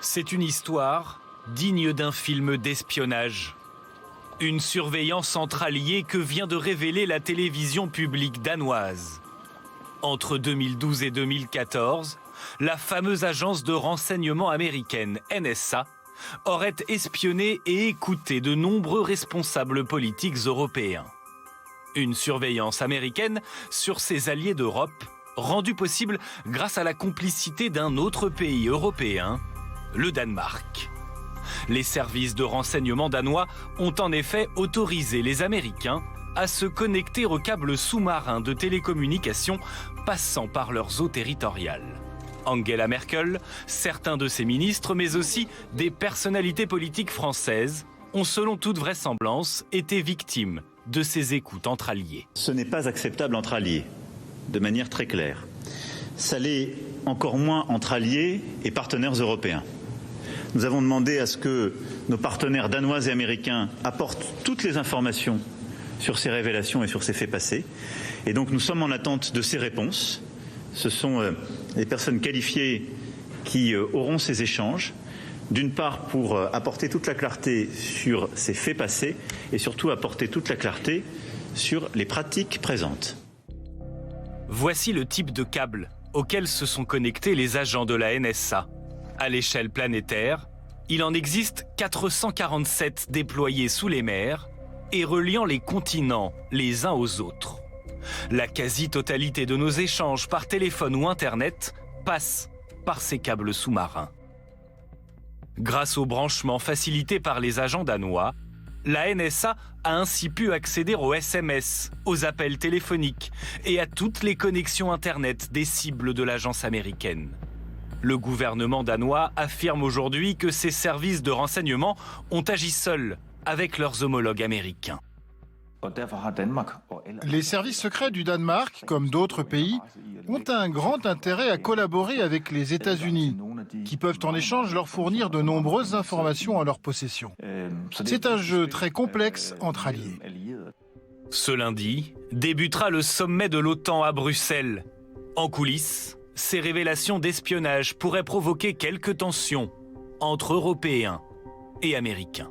C'est une histoire digne d'un film d'espionnage. Une surveillance entre alliés que vient de révéler la télévision publique danoise. Entre 2012 et 2014, la fameuse agence de renseignement américaine NSA aurait espionné et écouté de nombreux responsables politiques européens. Une surveillance américaine sur ses alliés d'Europe, rendue possible grâce à la complicité d'un autre pays européen, le Danemark. Les services de renseignement danois ont en effet autorisé les Américains à se connecter aux câbles sous-marins de télécommunications passant par leurs eaux territoriales. Angela Merkel, certains de ses ministres, mais aussi des personnalités politiques françaises, ont selon toute vraisemblance été victimes de ces écoutes entre alliés. Ce n'est pas acceptable entre alliés, de manière très claire. Ça l'est encore moins entre alliés et partenaires européens. Nous avons demandé à ce que nos partenaires danois et américains apportent toutes les informations sur ces révélations et sur ces faits passés. Et donc nous sommes en attente de ces réponses. Ce sont les personnes qualifiées qui auront ces échanges, d'une part pour apporter toute la clarté sur ces faits passés et surtout apporter toute la clarté sur les pratiques présentes. Voici le type de câble auquel se sont connectés les agents de la NSA. À l'échelle planétaire, il en existe 447 déployés sous les mers et reliant les continents les uns aux autres. La quasi-totalité de nos échanges par téléphone ou Internet passe par ces câbles sous-marins. Grâce au branchement facilité par les agents danois, la NSA a ainsi pu accéder aux SMS, aux appels téléphoniques et à toutes les connexions Internet des cibles de l'agence américaine. Le gouvernement danois affirme aujourd'hui que ses services de renseignement ont agi seuls avec leurs homologues américains. Les services secrets du Danemark, comme d'autres pays, ont un grand intérêt à collaborer avec les États-Unis, qui peuvent en échange leur fournir de nombreuses informations en leur possession. C'est un jeu très complexe entre alliés. Ce lundi débutera le sommet de l'OTAN à Bruxelles. En coulisses, ces révélations d'espionnage pourraient provoquer quelques tensions entre Européens et Américains.